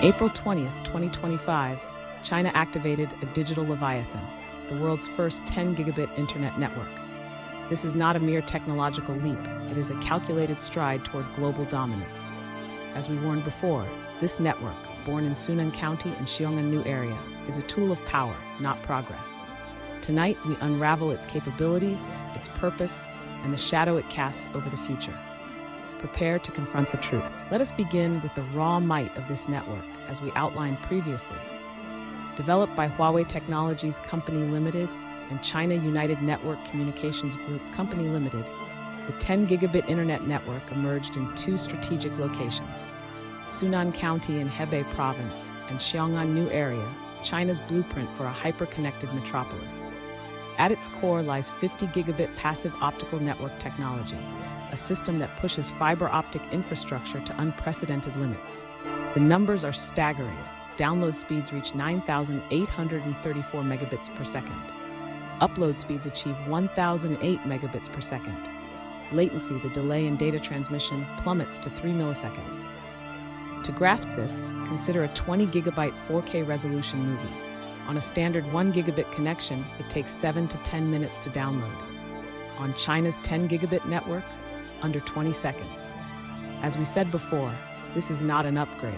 April 20th, 2025, China activated a digital Leviathan, the world's first 10 gigabit internet network. This is not a mere technological leap, it is a calculated stride toward global dominance. As we warned before, this network, born in Sunan County and Xiong'an area, is a tool of power, not progress. Tonight, we unravel its capabilities, its purpose, and the shadow it casts over the future. Prepare to confront the truth. Let us begin with the raw might of this network, as we outlined previously. Developed by Huawei Technologies Company Limited and China United Network Communications Group Company Limited, the 10 gigabit internet network emerged in two strategic locations: Sunan County in Hebei Province and Xiong'an area, China's blueprint for a hyper-connected metropolis. At its core lies 50 gigabit passive optical network technology, a system that pushes fiber optic infrastructure to unprecedented limits. The numbers are staggering. Download speeds reach 9,834 megabits per second. Upload speeds achieve 1,008 megabits per second. Latency, the delay in data transmission, plummets to 3 milliseconds. To grasp this, consider a 20 gigabyte 4K resolution movie. On a standard 1 gigabit connection, it takes 7 to 10 minutes to download. On China's 10 gigabit network, under 20 seconds. As we said before, this is not an upgrade.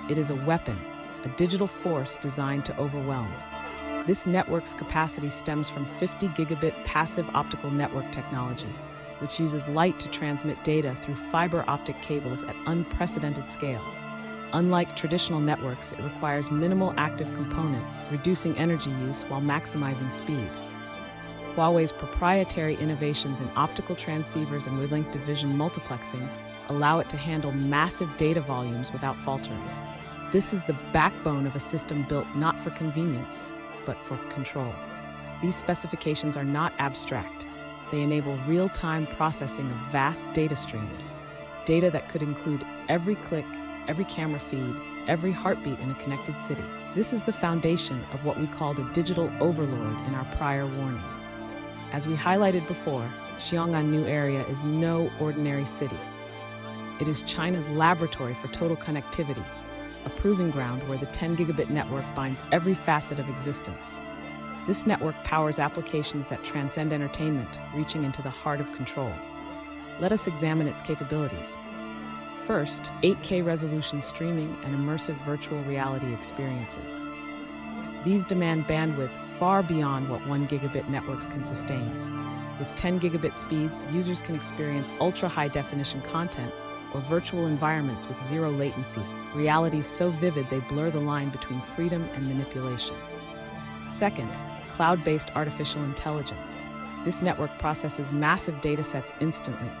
It is a weapon, a digital force designed to overwhelm. This network's capacity stems from 50 gigabit passive optical network technology, which uses light to transmit data through fiber optic cables at unprecedented scale. Unlike traditional networks, it requires minimal active components, reducing energy use while maximizing speed. Huawei's proprietary innovations in optical transceivers and wavelength division multiplexing allow it to handle massive data volumes without faltering. This is the backbone of a system built not for convenience, but for control. These specifications are not abstract. They enable real-time processing of vast data streams, data that could include every click, every camera feed, every heartbeat in a connected city. This is the foundation of what we called a digital overlord in our prior warning. As we highlighted before, Xiong'an area is no ordinary city. It is China's laboratory for total connectivity, a proving ground where the 10 gigabit network binds every facet of existence. This network powers applications that transcend entertainment, reaching into the heart of control. Let us examine its capabilities. First, 8K resolution streaming and immersive virtual reality experiences. These demand bandwidth far beyond what 1 gigabit networks can sustain. With 10 gigabit speeds, users can experience ultra-high definition content or virtual environments with zero latency, realities so vivid they blur the line between freedom and manipulation. Second, cloud-based artificial intelligence. This network processes massive datasets instantly,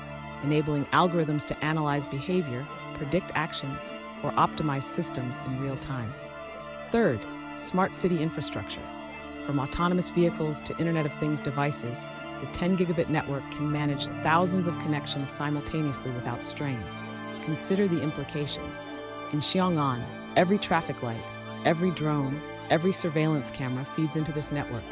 enabling algorithms to analyze behavior, predict actions, or optimize systems in real time. Third, smart city infrastructure. From autonomous vehicles to Internet of Things devices, the 10 gigabit network can manage thousands of connections simultaneously without strain. Consider the implications. In Xiong'an, every traffic light, every drone, every surveillance camera feeds into this network.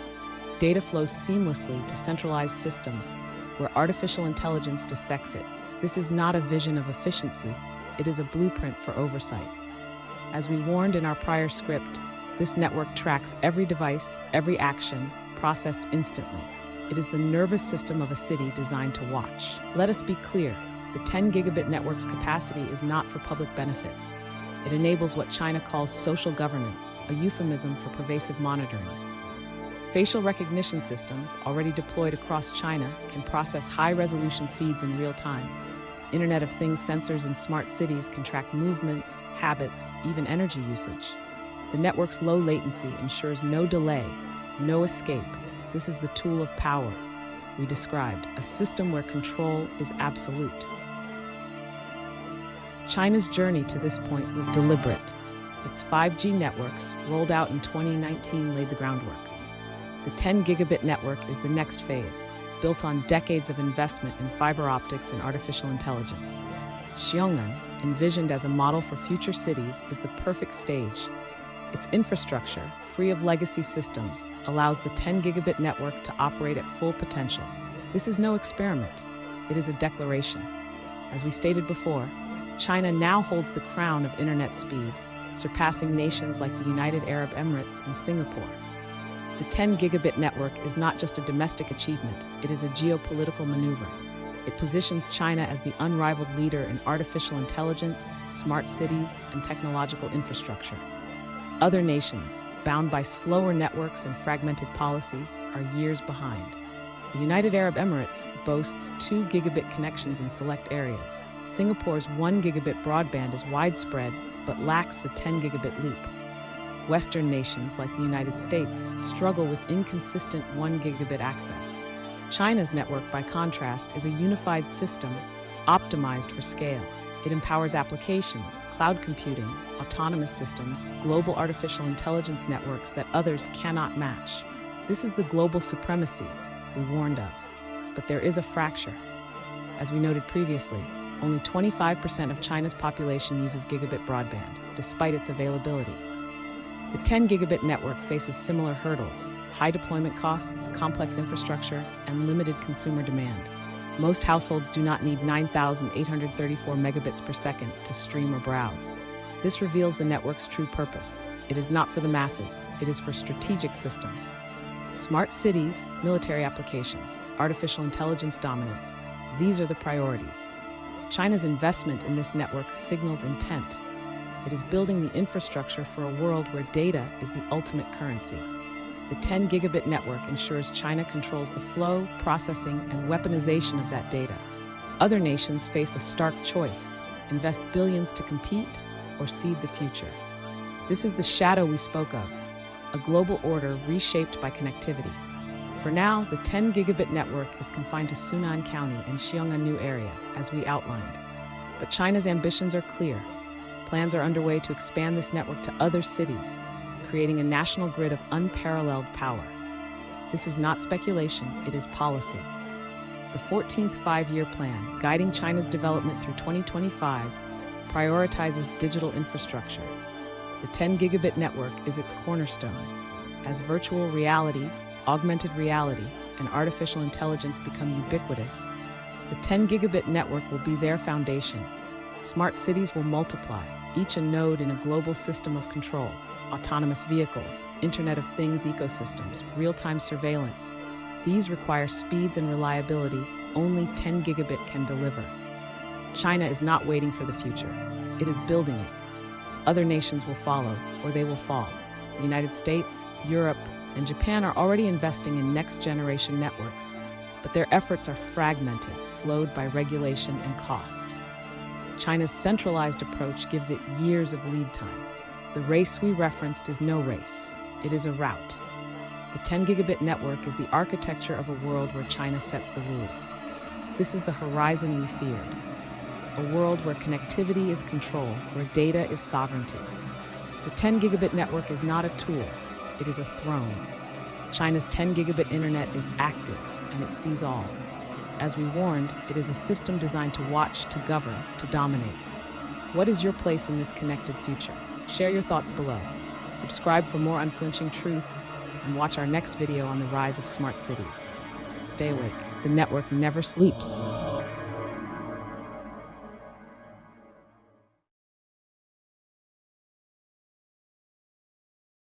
Data flows seamlessly to centralized systems where artificial intelligence dissects it. This is not a vision of efficiency, it is a blueprint for oversight. As we warned in our prior script, this network tracks every device, every action, processed instantly. It is the nervous system of a city designed to watch. Let us be clear, the 10 gigabit network's capacity is not for public benefit. It enables what China calls social governance, a euphemism for pervasive monitoring. Facial recognition systems, already deployed across China, can process high-resolution feeds in real time. Internet of Things sensors in smart cities can track movements, habits, even energy usage. The network's low latency ensures no delay, no escape. This is the tool of power we described, a system where control is absolute. China's journey to this point was deliberate. Its 5G networks, rolled out in 2019, laid the groundwork. The 10 gigabit network is the next phase, built on decades of investment in fiber optics and artificial intelligence. Xiong'an, envisioned as a model for future cities, is the perfect stage. Its infrastructure, free of legacy systems, allows the 10 gigabit network to operate at full potential. This is no experiment, it is a declaration. As we stated before, China now holds the crown of internet speed, surpassing nations like the United Arab Emirates and Singapore. The 10 gigabit network is not just a domestic achievement, it is a geopolitical maneuver. It positions China as the unrivaled leader in artificial intelligence, smart cities, and technological infrastructure. Other nations, bound by slower networks and fragmented policies, are years behind. The United Arab Emirates boasts 2 gigabit connections in select areas. Singapore's 1 gigabit broadband is widespread, but lacks the 10 gigabit leap. Western nations, like the United States, struggle with inconsistent 1 gigabit access. China's network, by contrast, is a unified system optimized for scale. It empowers applications, cloud computing, autonomous systems, global artificial intelligence networks that others cannot match. This is the global supremacy we warned of. But there is a fracture. As we noted previously, only 25% of China's population uses gigabit broadband, despite its availability. The 10 gigabit network faces similar hurdles: high deployment costs, complex infrastructure, and limited consumer demand. Most households do not need 9,834 megabits per second to stream or browse. This reveals the network's true purpose. It is not for the masses, it is for strategic systems. Smart cities, military applications, artificial intelligence dominance, these are the priorities. China's investment in this network signals intent. It is building the infrastructure for a world where data is the ultimate currency. The 10 gigabit network ensures China controls the flow, processing, and weaponization of that data. Other nations face a stark choice: invest billions to compete or cede the future. This is the shadow we spoke of, a global order reshaped by connectivity. For now, the 10 gigabit network is confined to Sunan County and Xiong'an area, as we outlined. But China's ambitions are clear. Plans are underway to expand this network to other cities, creating a national grid of unparalleled power. This is not speculation, it is policy. The 14th Five-Year Plan, guiding China's development through 2025, prioritizes digital infrastructure. The 10 gigabit network is its cornerstone. As virtual reality, augmented reality, and artificial intelligence become ubiquitous, the 10 gigabit network will be their foundation. Smart cities will multiply, each a node in a global system of control. Autonomous vehicles, Internet of Things ecosystems, real-time surveillance. These require speeds and reliability only 10 gigabit can deliver. China is not waiting for the future. It is building it. Other nations will follow, or they will fall. The United States, Europe, and Japan are already investing in next-generation networks, but their efforts are fragmented, slowed by regulation and cost. China's centralized approach gives it years of lead time. The race we referenced is no race. It is a route. The 10 gigabit network is the architecture of a world where China sets the rules. This is the horizon we feared. A world where connectivity is control, where data is sovereignty. The 10 gigabit network is not a tool, it is a throne. China's 10 gigabit internet is active, and it sees all. As we warned, it is a system designed to watch, to govern, to dominate. What is your place in this connected future? Share your thoughts below. Subscribe for more unflinching truths, and watch our next video on the rise of smart cities. Stay awake. The network never sleeps.